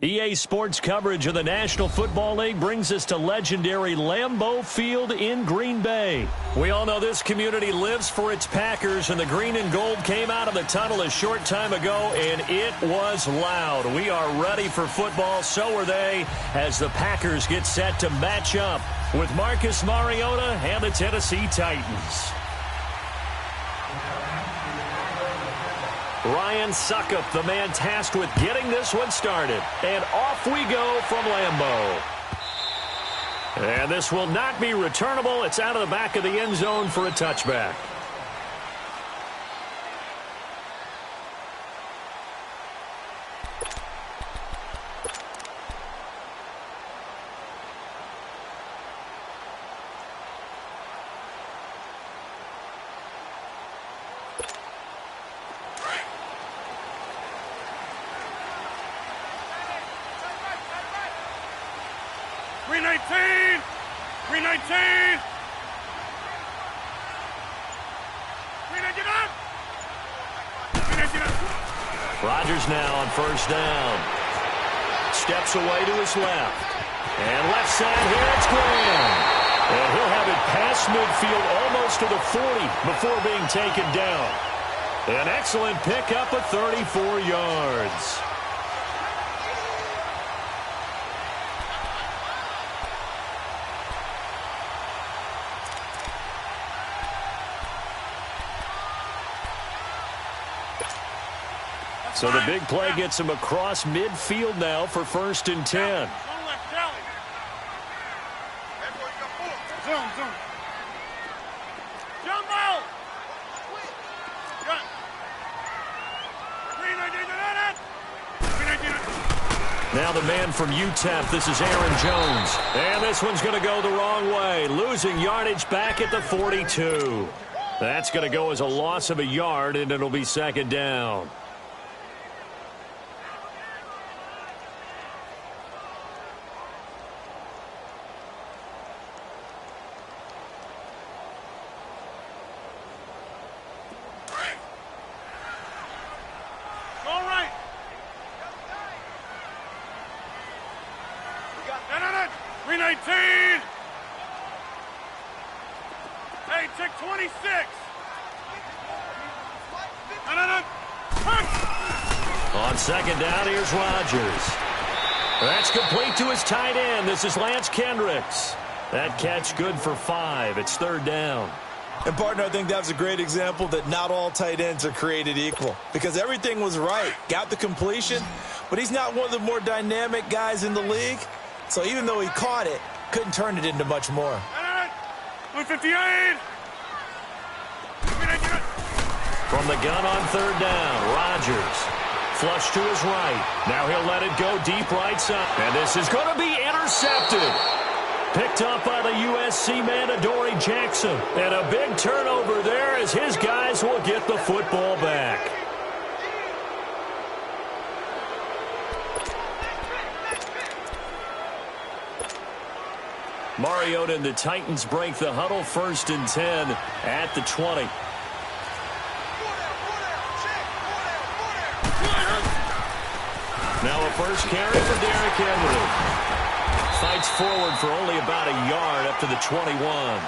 EA Sports coverage of the National Football League brings us to legendary Lambeau Field in Green Bay. We all know this community lives for its Packers, and the green and gold came out of the tunnel a short time ago, and it was loud. We are ready for football, so are they, as the Packers get set to match up with Marcus Mariota and the Tennessee Titans. Ryan Suckup, the man tasked with getting this one started. And off we go from Lambeau. And this will not be returnable. It's out of the back of the end zone for a touchback. Rodgers now on first down. Steps away to his left. And left side here, it's Graham. And he'll have it past midfield almost to the 40 before being taken down. An excellent pickup of 34 yards. So the big play gets him across midfield now for 1st and 10. Now the man from UTEP, this is Aaron Jones. And this one's going to go the wrong way, losing yardage back at the 42. That's going to go as a loss of a yard, and it'll be 2nd down. On 2nd down, here's Rodgers. That's complete to his tight end. This is Lance Kendricks. That catch good for 5. It's 3rd down. And, partner, I think that was a great example that not all tight ends are created equal, because everything was right. Got the completion, but he's not one of the more dynamic guys in the league. So even though he caught it, couldn't turn it into much more. 158. From the gun on 3rd down, Rodgers. Flush to his right. Now he'll let it go deep right side. And this is going to be intercepted. Picked up by the USC man, Adoree Jackson. And a big turnover there as his guys will get the football back. Mariota and the Titans break the huddle, 1st and 10 at the 20. Now a first carry for Derrick Henry. Fights forward for only about a yard up to the 21.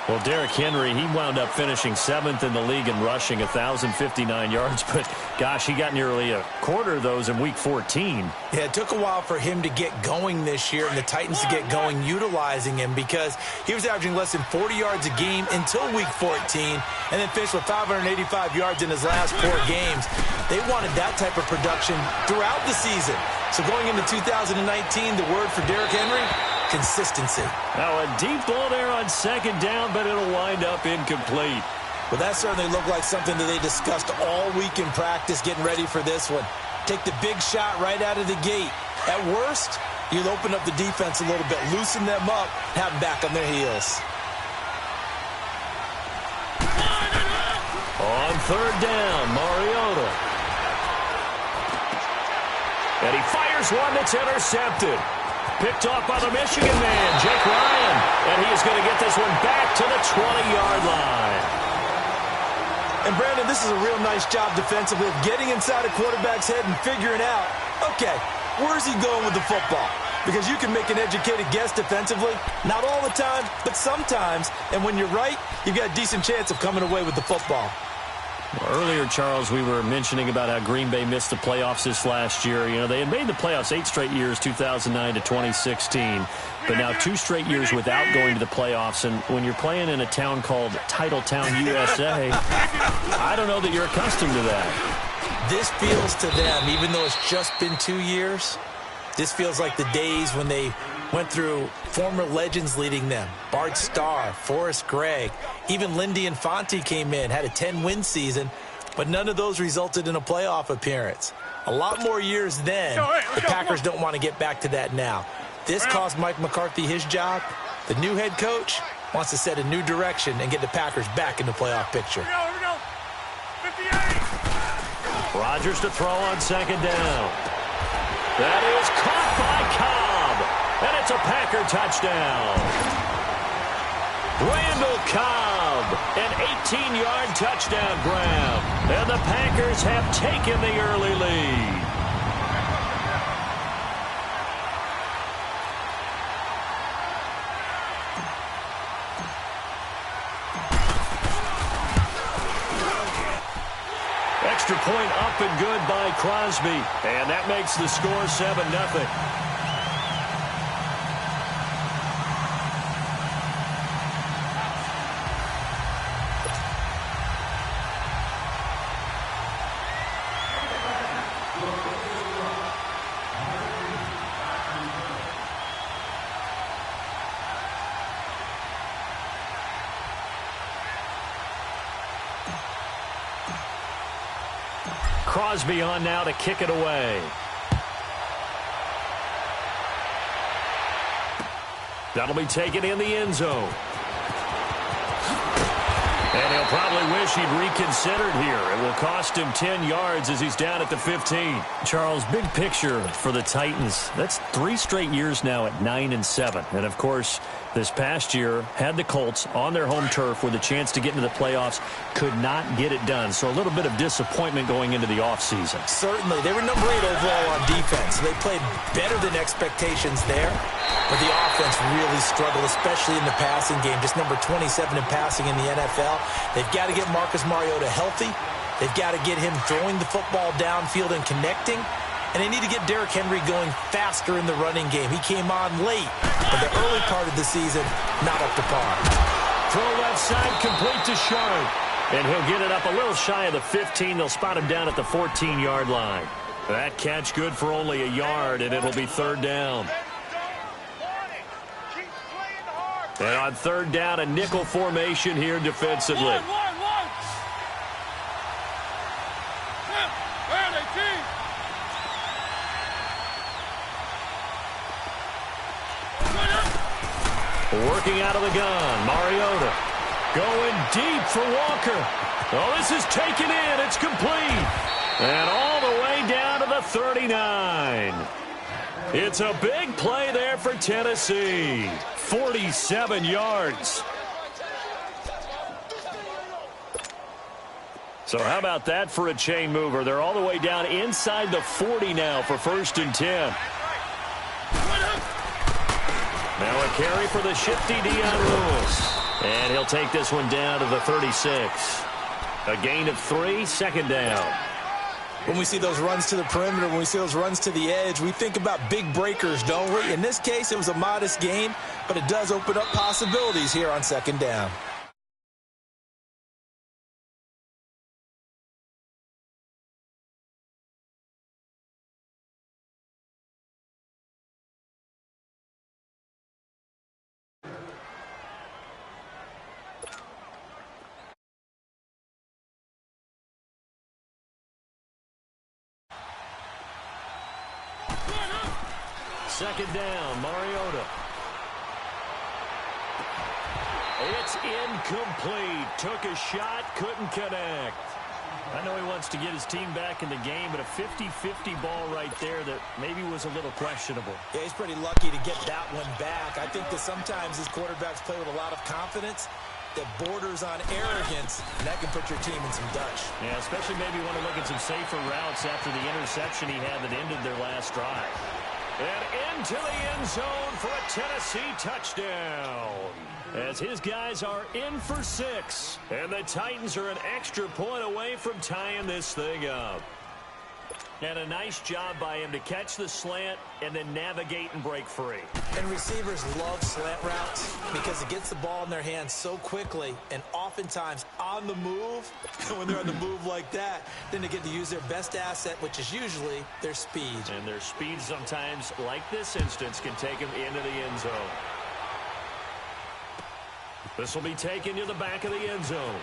Well, Derrick Henry, he wound up finishing 7th in the league in rushing, 1,059 yards. But, gosh, he got nearly a quarter of those in Week 14. Yeah, it took a while for him to get going this year and the Titans to get going utilizing him, because he was averaging less than 40 yards a game until Week 14 and then finished with 585 yards in his last 4 games. They wanted that type of production throughout the season. So going into 2019, the word for Derrick Henry, consistency. Now a deep ball there on 2nd down, but it'll wind up incomplete. Well, that certainly looked like something that they discussed all week in practice getting ready for this one. Take the big shot right out of the gate. At worst, you'll open up the defense a little bit, loosen them up, have them back on their heels. On 3rd down, Mariota. And he fires one that's intercepted. Picked off by the Michigan man, Jake Ryan. And he is going to get this one back to the 20-yard line. And, Brandon, this is a real nice job defensively of getting inside a quarterback's head and figuring out, okay, Where's he going with the football? Because you can make an educated guess defensively. Not all the time, but sometimes. And when you're right, you've got a decent chance of coming away with the football. Well, earlier, Charles, we were mentioning about how Green Bay missed the playoffs this last year. You know, they had made the playoffs 8 straight years, 2009 to 2016. But now 2 straight years without going to the playoffs. And when you're playing in a town called Titletown, USA, I don't know that you're accustomed to that. This feels to them, even though it's just been 2 years, this feels like the days when they went through former legends leading them. Bart Starr, Forrest Gregg, even Lindy Infante came in, had a 10-win season, but none of those resulted in a playoff appearance. A lot more years then. The Packers don't want to get back to that now. This cost Mike McCarthy his job. The new head coach wants to set a new direction and get the Packers back in the playoff picture. Here we go. 58. Rodgers to throw on second down. That is caught by Cobb. And it's a Packer touchdown. Randall Cobb, an 18-yard touchdown grab. And the Packers have taken the early lead. Extra point up and good by Crosby. And that makes the score 7-0. Crosby on now to kick it away. That'll be taken in the end zone. And he'll probably wish he'd reconsidered here. It will cost him 10 yards as he's down at the 15. Charles, big picture for the Titans. That's 3 straight years now at 9-7. And, of course, this past year had the Colts on their home turf with a chance to get into the playoffs. Could not get it done. So a little bit of disappointment going into the offseason. Certainly. They were number 8 overall on defense. They played better than expectations there. But the offense really struggled, especially in the passing game. Just number 27 in passing in the NFL. They've got to get Marcus Mariota healthy. They've got to get him throwing the football downfield and connecting. And they need to get Derrick Henry going faster in the running game. He came on late, but the early part of the season, not up to par. Throw left side, complete to Sharp. And he'll get it up a little shy of the 15. They'll spot him down at the 14-yard line. That catch good for only a yard, and it'll be third down. And on third down, a nickel formation here defensively. One. Where are they, team? Working out of the gun, Mariota. Going deep for Walker. Oh, this is taken in. It's complete. And all the way down to the 39. It's a big play there for Tennessee. 47 yards. So how about that for a chain mover? They're all the way down inside the 40 now for 1st and 10. Now a carry for the shifty Dion Lewis. And he'll take this one down to the 36. A gain of 3, second down. When we see those runs to the perimeter, when we see those runs to the edge, we think about big breakers, don't we? In this case, it was a modest gain, but it does open up possibilities here on second down. Second down, Mariota. It's incomplete. Took a shot, couldn't connect. I know he wants to get his team back in the game, but a 50-50 ball right there that maybe was a little questionable. Yeah, he's pretty lucky to get that one back. I think that sometimes these quarterbacks play with a lot of confidence. that borders on arrogance, and that can put your team in some Dutch. Yeah, especially maybe want to look at some safer routes after the interception he had that ended their last drive. And into the end zone for a Tennessee touchdown, as his guys are in for 6. And the Titans are an extra point away from tying this thing up. And a nice job by him to catch the slant and then navigate and break free. And receivers love slant routes because it gets the ball in their hands so quickly and oftentimes on the move. And when they're on the move like that, then they get to use their best asset, which is usually their speed. And their speed sometimes, like this instance, can take them into the end zone. This will be taken to the back of the end zone.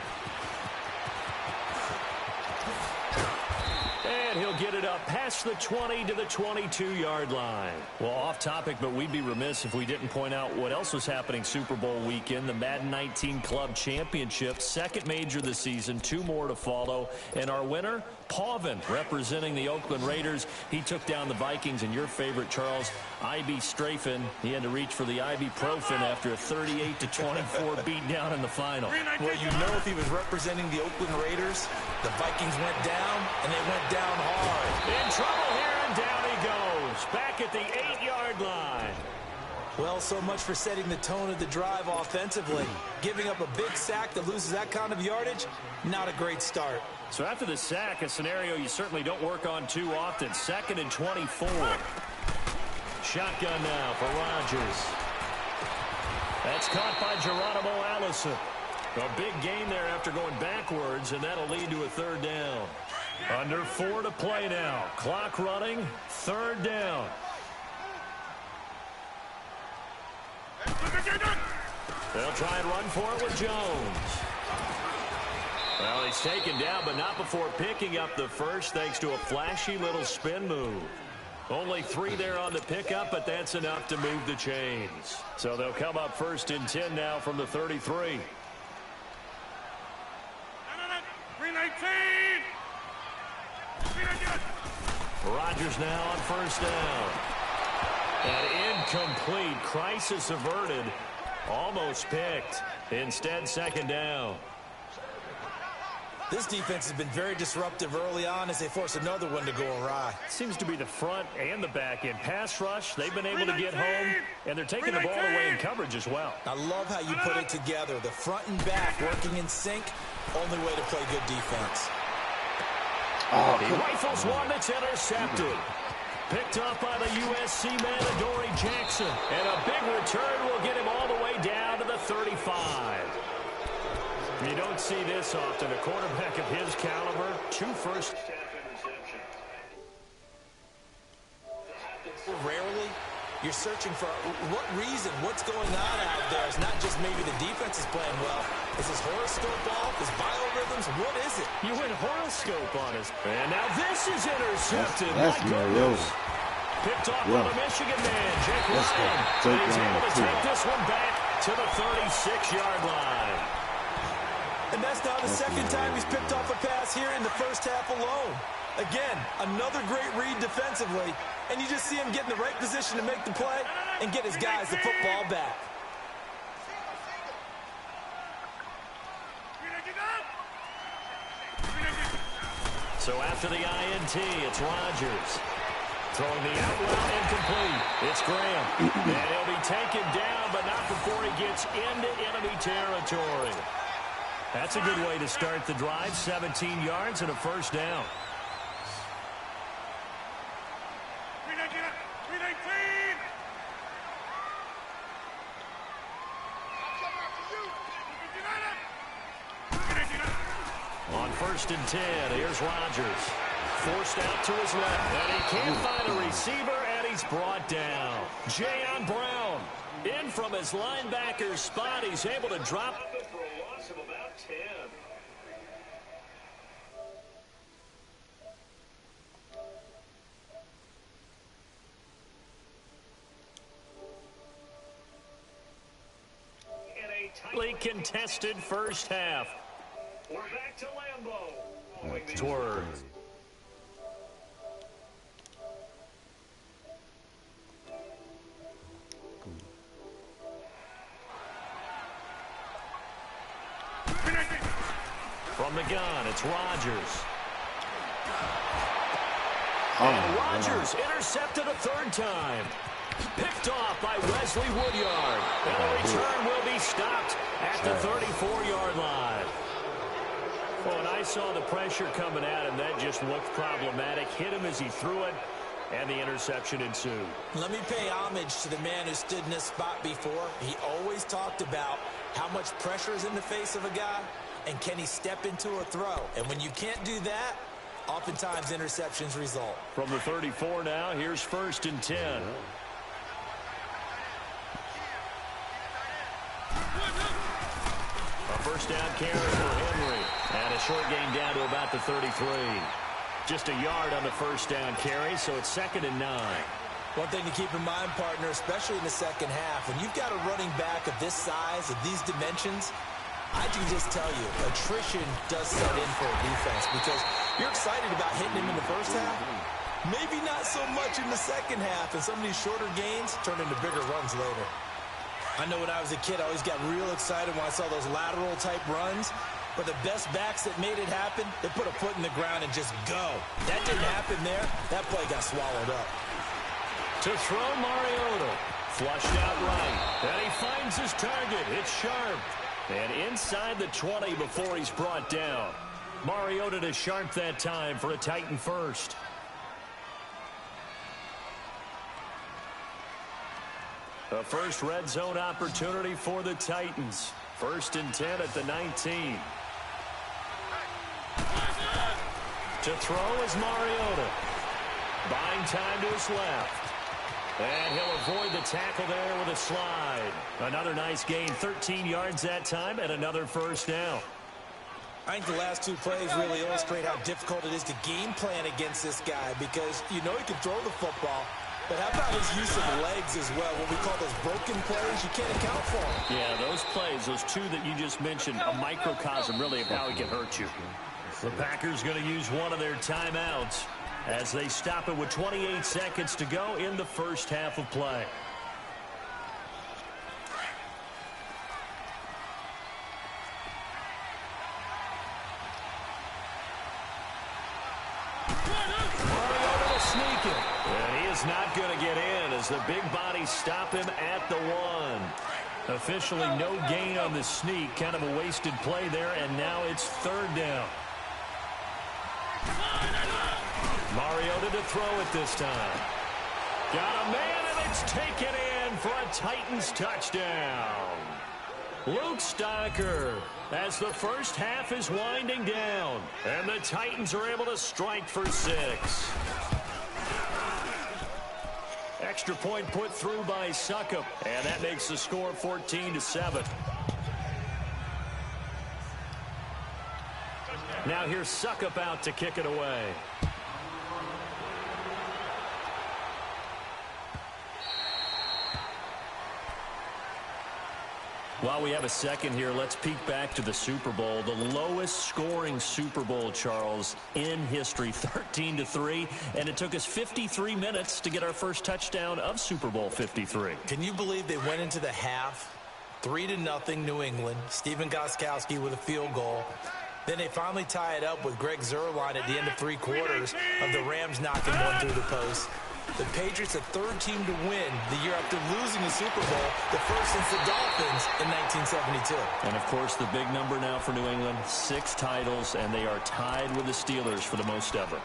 And he'll get it up past the 20 to the 22-yard line. Well, off topic, but we'd be remiss if we didn't point out what else was happening Super Bowl weekend. The Madden 19 Club Championship, second major this season, 2 more to follow. And our winner, Pauvin, representing the Oakland Raiders. He took down the Vikings, and your favorite, Charles, I.B. Strafen. He had to reach for the ibuprofen after a 38-24 beatdown in the final. Well, you know, if he was representing the Oakland Raiders, the Vikings went down, and they went down hard. In trouble here, and down he goes. Back at the 8-yard line. Well, so much for setting the tone of the drive offensively. Giving up a big sack that loses that kind of yardage, not a great start. So after the sack, a scenario you certainly don't work on too often. 2nd and 24. Shotgun now for Rodgers. That's caught by Geronimo Allison. A big gain there after going backwards, and that'll lead to a 3rd down. Under 4 to play now. Clock running. 3rd down. They'll try and run for it with Jones. Well, he's taken down, but not before picking up the first, thanks to a flashy little spin move. Only 3 there on the pickup, but that's enough to move the chains. So they'll come up 1st and 10 now from the 33. 319. Rodgers now on 1st down. And incomplete. Crisis averted. Almost picked. Instead, 2nd down. This defense has been very disruptive early on as they force another one to go awry. Seems to be the front and the back end. Pass rush, they've been able to get home, and they're taking the ball away in coverage as well. I love how you put it together. The front and back working in sync. Only way to play good defense. He rifles one that's intercepted. Picked up by the USC man, Adoree Jackson. And a big return will get him all the way down to the 35. You don't see this often. A quarterback of his caliber, 2 first. Rarely, you're searching for what reason, what's going on out there. It's not just maybe the defense is playing well. Is his horoscope off? His biorhythms? What is it? You went horoscope on us. And now this is intercepted. That's My goodness. Picked off by the Michigan man, Jake Ryan. And he's able to take this one back to the 36-yard line. And that's now the second time he's picked off a pass here in the first half alone. Again, another great read defensively, and you just see him get in the right position to make the play and get his guys the football back. So after the INT, it's Rodgers. Throwing the out route incomplete. It's Graham. And he'll be taken down, but not before he gets into enemy territory. That's a good way to start the drive. 17 yards and a 1st down. 319. On 1st and 10, here's Rodgers. Forced out to his left. And he can't find a receiver, and he's brought down. Jayon Brown in from his linebacker spot. He's able to drop it for a loss of about 10. In a tightly contested first half. We're back to Lambeau. Toward. From the gun, it's Rodgers. And Rodgers intercepted a third time. Picked off by Wesley Woodyard. And the return will be stopped at the 34-yard line. Well, when I saw the pressure coming at him, that just looked problematic. Hit him as he threw it, and the interception ensued. Let me pay homage to the man who stood in this spot before. He always talked about how much pressure is in the face of a guy, and can he step into a throw. And when you can't do that, oftentimes interceptions result. From the 34 now, here's 1st and 10. A first down carry for Henry. And a short gain down to about the 33. Just a yard on the first down carry, so it's 2nd and 9. One thing to keep in mind, partner, especially in the second half, when you've got a running back of this size, of these dimensions, I can just tell you, attrition does set in for a defense because you're excited about hitting him in the first half. Maybe not so much in the second half, and some of these shorter gains turn into bigger runs later. I know when I was a kid, I always got real excited when I saw those lateral-type runs. But the best backs that made it happen, they put a foot in the ground and just go. That didn't happen there. That play got swallowed up. To throw, Mariota. Flushed out right. And he finds his target. It's Sharp. And inside the 20 before he's brought down. Mariota to Sharp that time for a Titan first. A first red zone opportunity for the Titans. 1st and 10 at the 19. To throw is Mariota. Buying time to his left. And he'll avoid the tackle there with a slide. Another nice gain, 13 yards that time, and another first down. I think the last two plays really illustrate how difficult it is to game plan against this guy because you know he can throw the football. But how about his use of legs as well? What we call those broken plays, you can't account for them. Yeah, those plays, those two that you just mentioned, a microcosm really of how he can hurt you. The Packers going to use one of their timeouts as they stop it with 28 seconds to go in the first half of play. Mariota will sneak it. And he is not going to get in as the big bodies stop him at the 1. Officially no gain on the sneak. Kind of a wasted play there, and now it's 3rd down. Mariota to throw it this time. Got a man, and it's taken in for a Titans touchdown. Luke Stocker as the first half is winding down. And the Titans are able to strike for 6. Extra point put through by Suckup. And that makes the score 14-7. Now here's Suckup out to kick it away. While we have a second here, let's peek back to the Super Bowl. The lowest scoring Super Bowl, Charles, in history, 13-3. And it took us 53 minutes to get our first touchdown of Super Bowl 53. Can you believe they went into the half, 3-0 New England, Stephen Gostkowski with a field goal. Then they finally tie it up with Greg Zuerlein at the end of 3 quarters of the Rams knocking one through the post. The Patriots, the third team to win the year after losing the Super Bowl, the first since the Dolphins in 1972. And, of course, the big number now for New England, 6 titles, and they are tied with the Steelers for the most ever.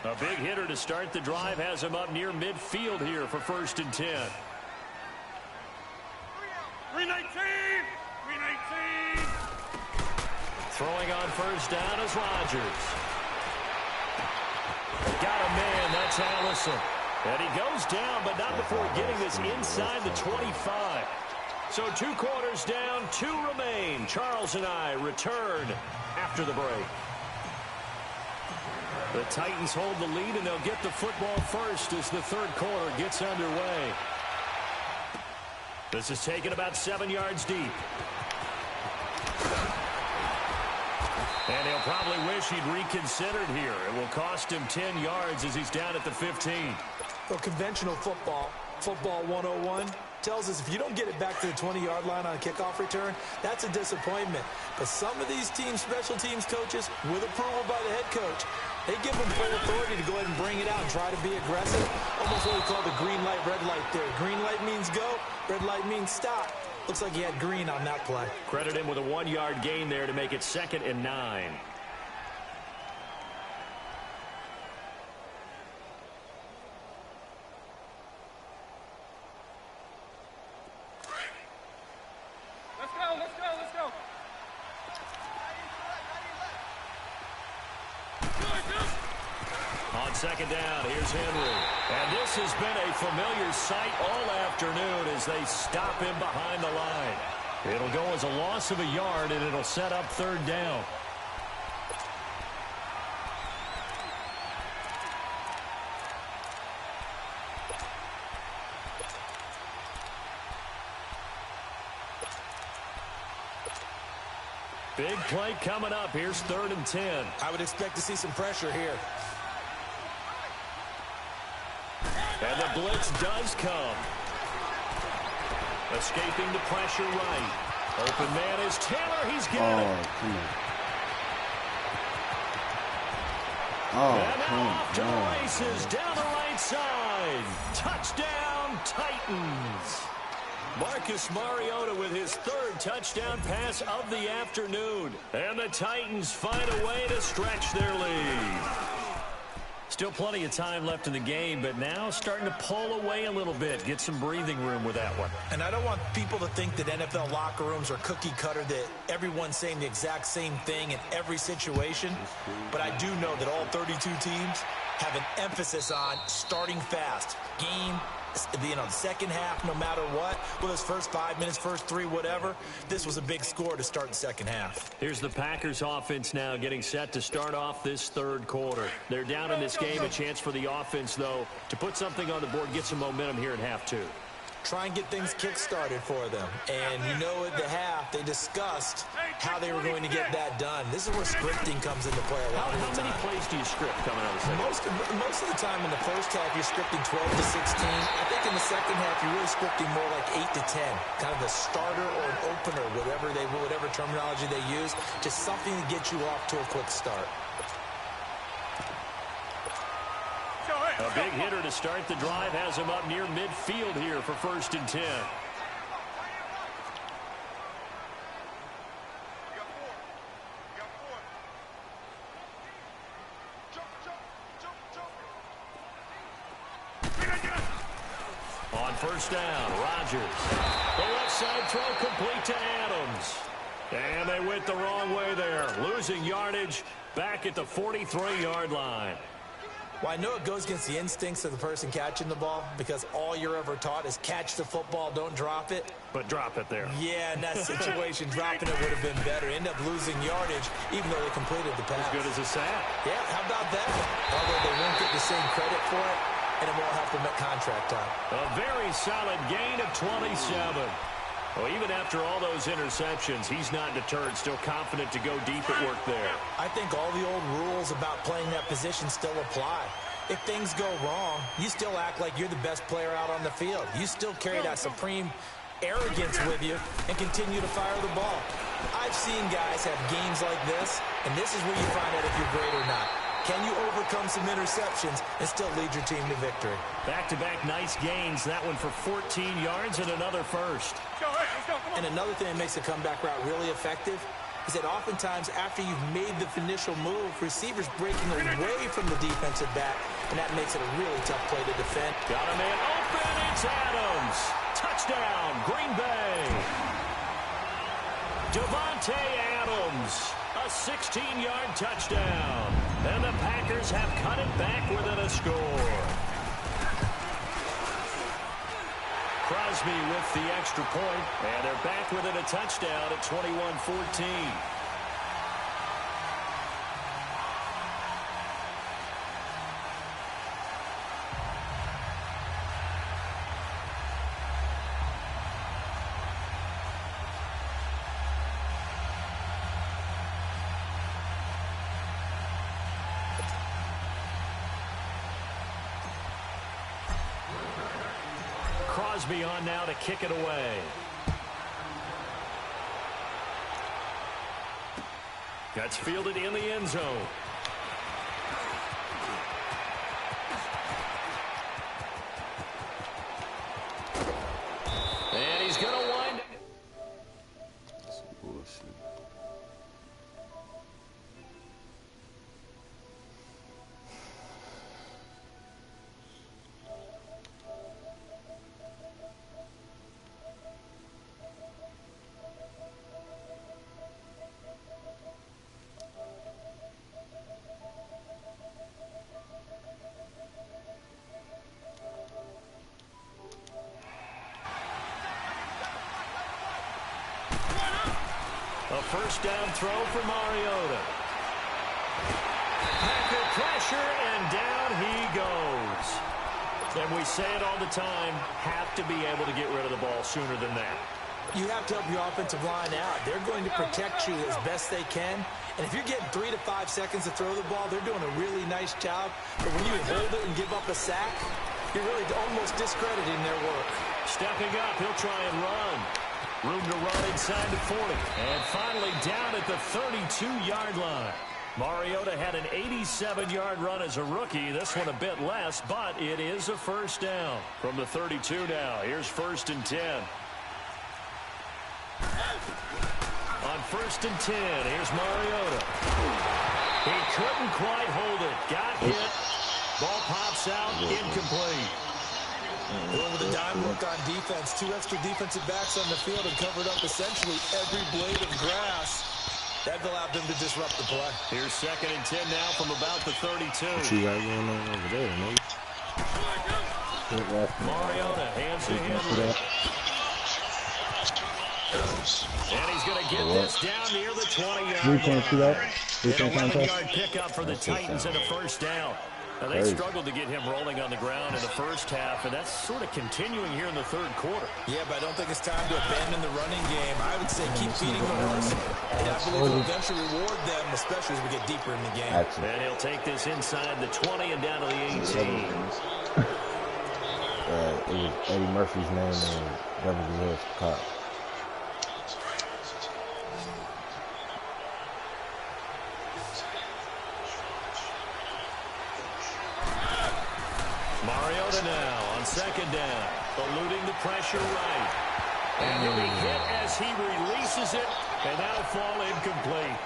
A big hitter to start the drive has him up near midfield here for 1st and 10. 319! 319! Throwing on first down is Rodgers. Got a man, that's Allison. And he goes down, but not before getting this inside the 25. So 2 quarters down, 2 remain. Charles and I return after the break. The Titans hold the lead, and they'll get the football first as the 3rd quarter gets underway. This is taken about 7 yards deep. And he'll probably wish he'd reconsidered here. It will cost him 10 yards as he's down at the 15. Well, conventional football, football 101, tells us if you don't get it back to the 20-yard line on a kickoff return, that's a disappointment. But some of these teams, special teams coaches, with approval by the head coach, they give them full authority to go ahead and bring it out and try to be aggressive. Almost what we call the green light, red light there. Green light means go, red light means stop. Looks like he had green on that play. Credit him with a 1-yard gain there to make it 2nd and 9. Let's go. On 2nd down, here's Henry. And this has been a familiar sight all afternoon as they stop him behind the line. It'll go as a loss of a yard, and it'll set up 3rd down. Big play coming up. Here's 3rd and 10. I would expect to see some pressure here. And the blitz does come. Escaping the pressure right. Open man is Taylor. He's got it. And now off to the races down the right side. Touchdown, Titans. Marcus Mariota with his 3rd touchdown pass of the afternoon. And the Titans find a way to stretch their lead. Still plenty of time left in the game, but now starting to pull away a little bit. Get some breathing room with that one. And I don't want people to think that NFL locker rooms are cookie cutter, that everyone's saying the exact same thing in every situation. But I do know that all 32 teams have an emphasis on starting fast. Game, the second half, no matter what. Well, those first 5 minutes, first 3, whatever. This was a big score to start the second half. Here's the Packers offense now getting set to start off this 3rd quarter. They're down in this game. A chance for the offense, though, to put something on the board, get some momentum here in half 2. Try and get things kick-started for them. And you know at the half, they discussed how they were going to get that done. This is where scripting comes into play a lot of the time. How many plays do you script coming out of the second? Most of the time in the first half, you're scripting 12 to 16. I think in the second half, you're really scripting more like 8 to 10. Kind of a starter or an opener, whatever terminology they use. Just something to get you off to a quick start. A big hitter to start the drive has him up near midfield here for 1st and 10. On 1st down, Rodgers. The left side throw complete to Adams. And they went the wrong way there. Losing yardage back at the 43-yard line. Well, I know it goes against the instincts of the person catching the ball because all you're ever taught is catch the football, don't drop it. But drop it there. Yeah, in that situation, dropping it would have been better. End up losing yardage, even though they completed the pass. As good as a sack. Yeah, how about that? Although they won't get the same credit for it, and it won't help them at contract time. A very solid gain of 27. Well, even after all those interceptions, he's not deterred, still confident to go deep at work there. I think all the old rules about playing that position still apply. If things go wrong, you still act like you're the best player out on the field. You still carry that supreme arrogance with you and continue to fire the ball. I've seen guys have games like this, and this is where you find out if you're great or not. Can you overcome some interceptions and still lead your team to victory? Back-to-back nice gains. That one for 14 yards and another first. And another thing that makes the comeback route really effective is that oftentimes after you've made the initial move, receivers breaking away from the defensive back, and that makes it a really tough play to defend. Got a man open. It's Adams. Touchdown, Green Bay. Devontae Adams. A 16-yard touchdown. And the Packers have cut it back within a score. Crosby with the extra point, and they're back within a touchdown at 21-14. Crosby on now to kick it away. That's fielded in the end zone. And he's going to wind it. That's bullshit. A first down throw for Mariota. Packer pressure, and down he goes. And we say it all the time, have to be able to get rid of the ball sooner than that. You have to help your offensive line out. They're going to protect you as best they can. And if you're getting 3 to 5 seconds to throw the ball, they're doing a really nice job. But when you hold it and give up a sack, you're really almost discrediting their work. Stepping up, he'll try and run. Room to run inside the 40. And finally down at the 32-yard line. Mariota had an 87-yard run as a rookie. This one a bit less, but it is a first down. From the 32 now, here's 1st and 10. On 1st and 10, here's Mariota. He couldn't quite hold it. Got hit. Ball pops out, incomplete. Well, with a dime look on defense, 2 extra defensive backs on the field and covered up essentially every blade of grass. That allowed them to disrupt the play. Here's 2nd and 10 now from about the 32. What you got going on over there, man? Mariota hands to Henry. And he's going to get this down near the 20-yard line. An 11-yard pickup for the Titans and a first down. Now, they struggled to get him rolling on the ground in the first half, and that's sort of continuing here in the 3rd quarter. Yeah, but I don't think it's time to abandon the running game. I would say keep feeding the horse, and I believe we'll eventually reward them, especially as we get deeper in the game. And he'll take this inside the 20 and down to the 18. It was Eddie Murphy's name and Beverly Hills Cop. Mariota now on 2nd down, eluding the pressure right. And he'll be hit as he releases it, and that'll fall incomplete.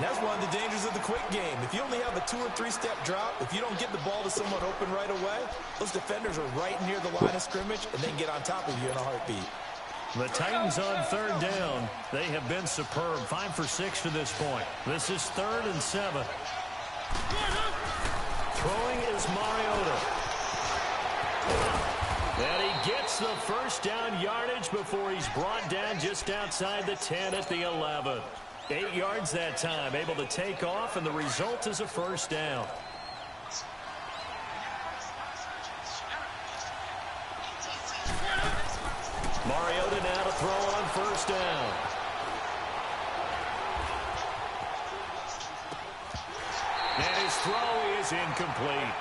That's one of the dangers of the quick game. If you only have a 2- or 3-step drop, if you don't get the ball to someone open right away, those defenders are right near the line of scrimmage, and they can get on top of you in a heartbeat. The Titans on 3rd down. They have been superb, 5 for 6 to this point. This is 3rd and 7. Throwing is Mariota. And he gets the first down yardage before he's brought down just outside the 10 at the 11. 8 yards that time, able to take off, and the result is a first down. Mariota now to throw on 1st down. And his throw is incomplete.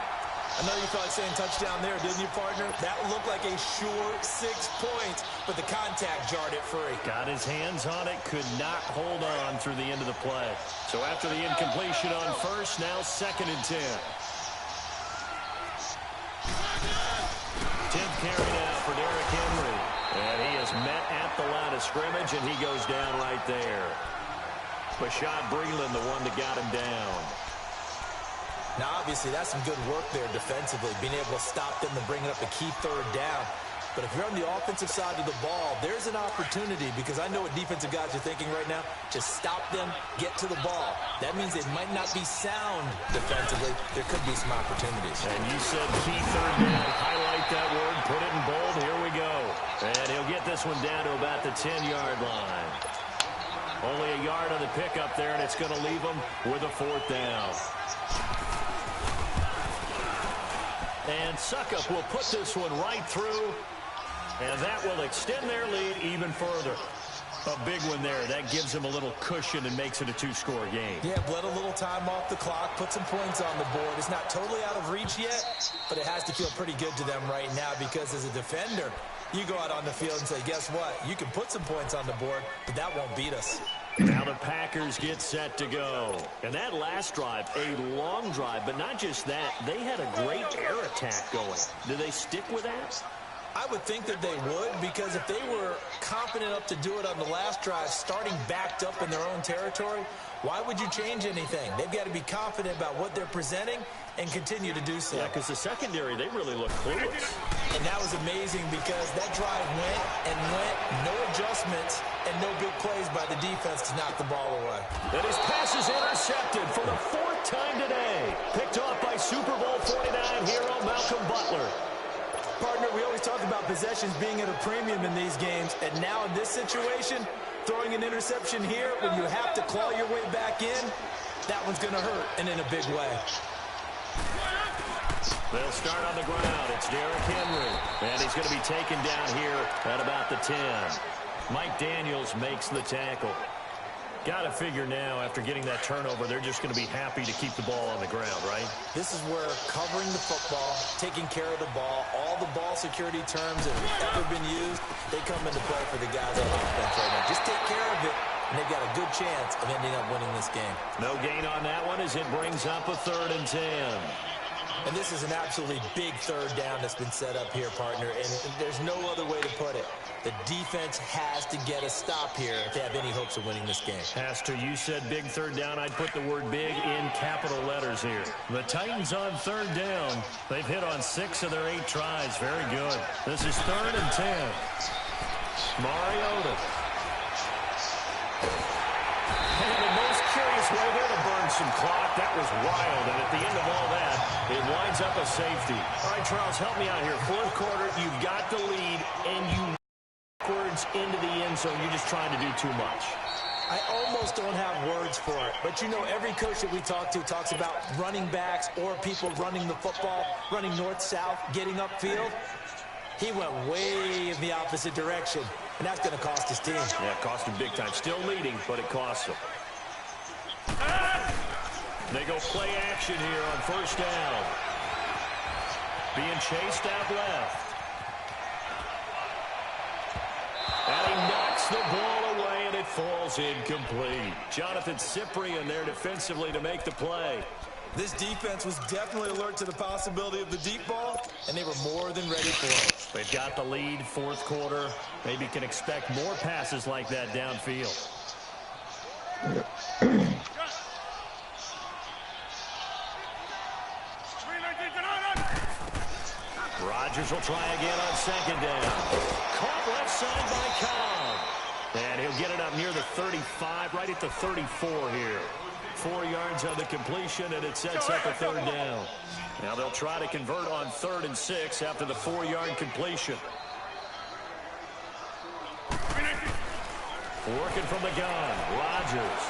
I know you felt like saying touchdown there, didn't you, partner? That looked like a sure 6 points, but the contact jarred it free. Got his hands on it, could not hold on through the end of the play. So after the incompletion on 1st, now 2nd and 10. 10th carry now for Derrick Henry. And he is met at the line of scrimmage, and he goes down right there. Bashad Breeland, the one that got him down. Now, obviously, that's some good work there defensively, being able to stop them and bringing up a key 3rd down. But if you're on the offensive side of the ball, there's an opportunity, because I know what defensive guys are thinking right now. Just stop them, get to the ball. That means it might not be sound defensively. There could be some opportunities. And you said key 3rd down. Highlight that word, put it in bold. Here we go. And he'll get this one down to about the 10-yard line. Only a yard on the pickup there, and it's going to leave them with a 4th down. And Suckup will put this one right through, and that will extend their lead even further. A big one there. That gives them a little cushion and makes it a 2-score game. Yeah, bled a little time off the clock, put some points on the board. It's not totally out of reach yet, but it has to feel pretty good to them right now, because as a defender, You go out on the field and say, guess what? You can put some points on the board, but that won't beat us. Now the Packers get set to go. And that last drive, a long drive, but not just that. They had a great air attack going. Do they stick with that? I would think that they would, because if they were confident enough to do it on the last drive, starting backed up in their own territory, why would you change anything? They've got to be confident about what they're presenting and continue to do so. Yeah, because the secondary, they really look clueless. And that was amazing because that drive went and went, no adjustments, and no big plays by the defense to knock the ball away. And his pass is intercepted for the 4th time today. Picked off by Super Bowl 49 hero Malcolm Butler. Partner, we always talk about possessions being at a premium in these games, and now in this situation, throwing an interception here when you have to claw your way back in, that one's going to hurt, and in a big way. They'll start on the ground. It's Derrick Henry, and he's going to be taken down here at about the 10. Mike Daniels makes the tackle. Got to figure now, after getting that turnover, they're just going to be happy to keep the ball on the ground, right? This is where covering the football, taking care of the ball, all the ball security terms that have ever been used, they come into play for the guys on offense right now. Just take care of it, and they've got a good chance of ending up winning this game. No gain on that one as it brings up a 3rd and 10. And this is an absolutely big 3rd down that's been set up here, partner, and there's no other way to put it. The defense has to get a stop here if they have any hopes of winning this game. Has to. You said big 3rd down. I'd put the word big in capital letters here. The Titans on 3rd down. They've hit on 6 of their 8 tries. Very good. This is 3rd and 10. Mariota. And the most curious way there to burn some clock. That was wild. And at the end of all that, it winds up a safety. All right, Charles, help me out here. 4th quarter, you've got the lead, and you backwards into the end zone. You're just trying to do too much. I almost don't have words for it. But, you know, every coach that we talk to talks about running backs or people running the football, running north-south, getting upfield. He went way in the opposite direction, and that's going to cost his team. Yeah, it cost him big time. Still leading, but it costs him. They go play action here on 1st down. Being chased out left. And he knocks the ball away, and it falls incomplete. Jonathan Cyprien there defensively to make the play. This defense was definitely alert to the possibility of the deep ball, and they were more than ready for it. They've got the lead, 4th quarter. Maybe can expect more passes like that downfield. Rodgers will try again on 2nd down. Caught left side by Cobb. And he'll get it up near the 35, right at the 34 here. 4 yards on the completion, and it sets up a 3rd down. Now they'll try to convert on 3rd and 6 after the 4-yard completion. Working from the gun, Rodgers.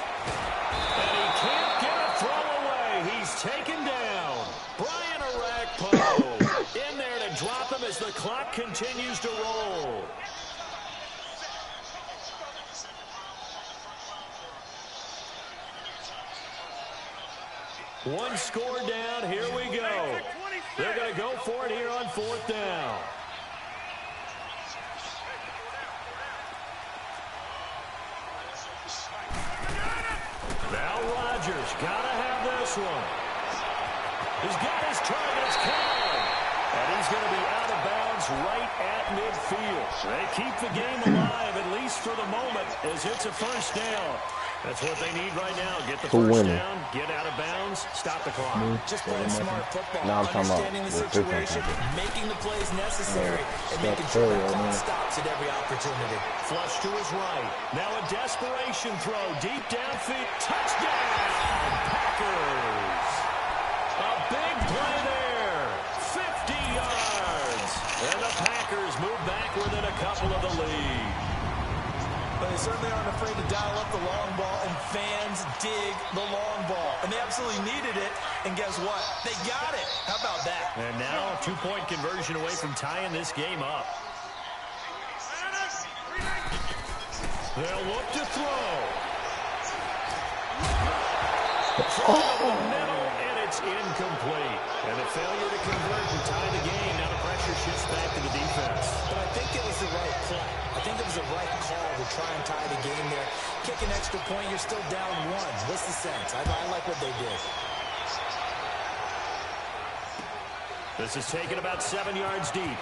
And he can't get a throw away. He's taken down. Brian Orakpo in there to drop him as the clock continues to roll. One score down. Here we go. They're going to go for it here on 4th down. Now Rodgers got to have this one. He's got his targets covered. And he's going to be out of bounds right at midfield. They keep the game alive, at least for the moment, as it's a 1st down. That's what they need right now. Get the 1st down, get out of bounds, stop the clock. Just playing smart football, Now I'm talking about understanding the situation, making the plays necessary, and making sure the clock stops at every opportunity. Flush to his right. Now a desperation throw, deep downfield. Touchdown, Packers. A big play there, 50 yards. And the Packers move back within a couple of the lead. But they certainly aren't afraid to dial up the long ball, and fans dig the long ball. And they absolutely needed it, and guess what? They got it. How about that? And now a 2-point conversion away from tying this game up. They'll look to throw. Throw to the middle, and it's incomplete. And the failure to convert and tie the game. Now the pressure shifts back to the defense. But I think it was the right play. I think it was the right call to try and tie the game there. Kick an extra point, you're still down one. What's the sense? I like what they did. This is taken about 7 yards deep.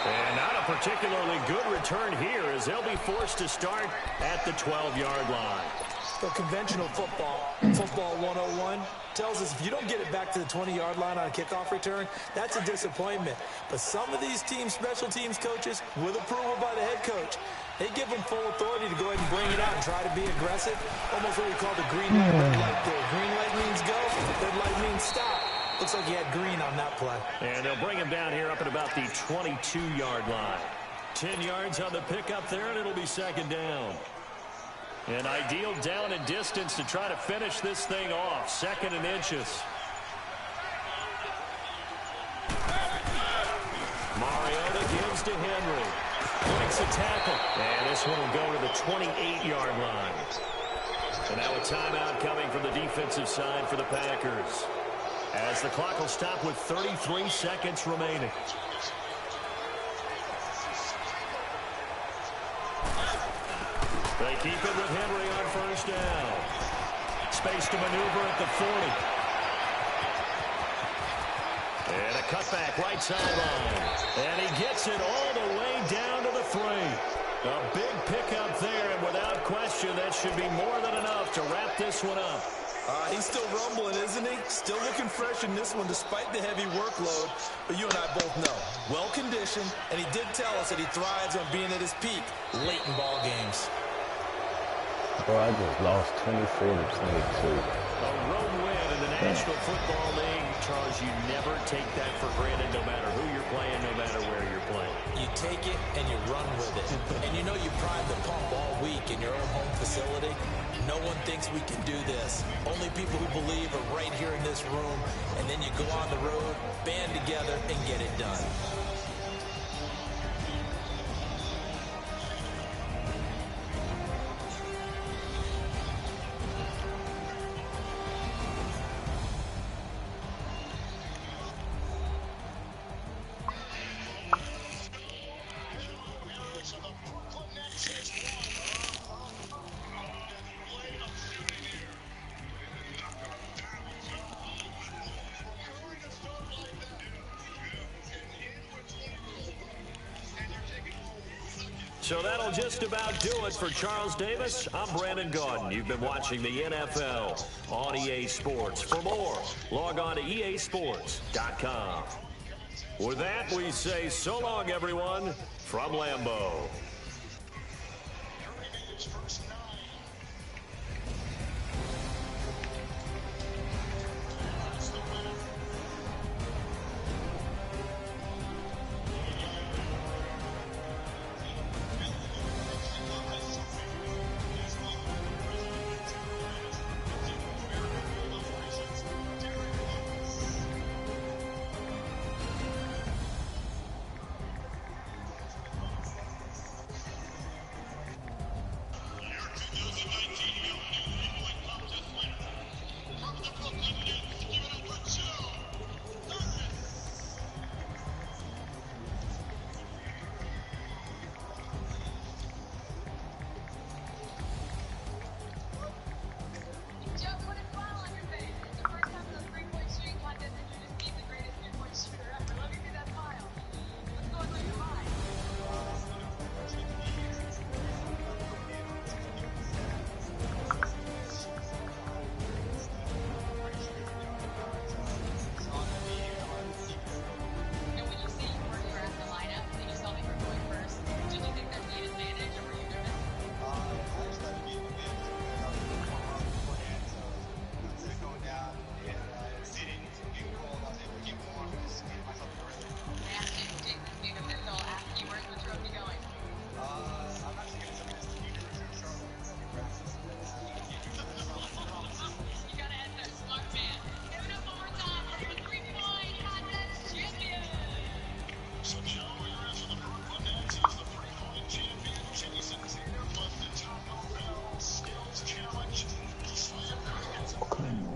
And not a particularly good return here as they'll be forced to start at the 12-yard line. So conventional football 101, tells us if you don't get it back to the 20-yard line on a kickoff return, that's a disappointment. But some of these teams, special teams coaches, with approval by the head coach, they give them full authority to go ahead and bring it out and try to be aggressive. Almost what we call the green light, red light there. Green light means go, red light means stop. Looks like he had green on that play. And they'll bring him down here up at about the 22-yard line. 10 yards on the pickup there, and it'll be second down. An ideal down and distance to try to finish this thing off. 2nd and inches. Mariota gives to Henry. Breaks a tackle. And this one will go to the 28-yard line. And now a timeout coming from the defensive side for the Packers, as the clock will stop with 33 seconds remaining. They keep it with Henry on first down. Space to maneuver at the 40. And a cutback right sideline. And he gets it all the way down to the 3. A big pickup there, and without question, that should be more than enough to wrap this one up. He's still rumbling, isn't he? Still looking fresh in this one despite the heavy workload. But you and I both know, well-conditioned, and he did tell us that he thrives on being at his peak late in ball games. Bro, I just lost 24 to 22. A road win in the National Football League. Charles, you never take that for granted no matter who you're playing, no matter where you're playing. You take it and you run with it. And you know you prime the pump all week in your own home facility. No one thinks we can do this. Only people who believe are right here in this room. And then you go on the road, band together, and get it done. So that'll just about do it for Charles Davis. I'm Brandon Gaudin. You've been watching the NFL on EA Sports. For more, log on to easports.com. With that, we say so long, everyone, from Lambeau.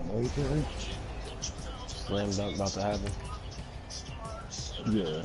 No, you couldn't. Slam dunk about to happen. Yeah.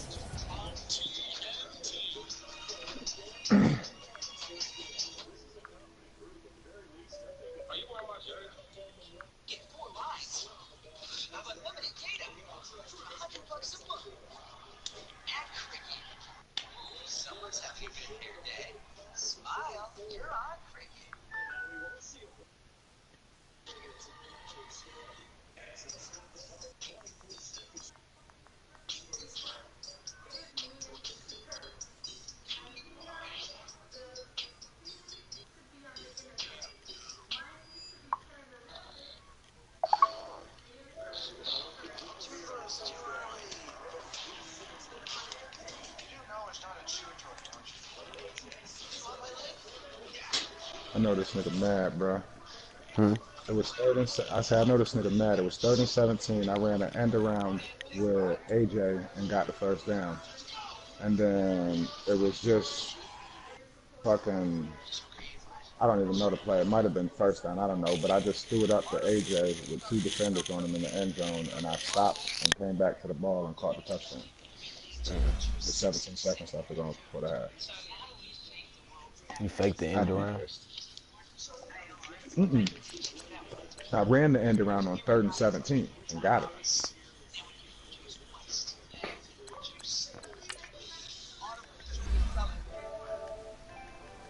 I know this nigga mad, bro. It was third and I said, I know this nigga mad. It was 3rd and 17. I ran an end around with AJ and got the first down. And then it was just fucking, I don't even know the play. It might have been first down. I don't know. But I just threw it up to AJ with 2 defenders on him in the end zone. And I stopped and came back to the ball and caught the touchdown. With 17 seconds left to go before the half. You faked the end around. I ran the end around on 3rd and 17 and got it.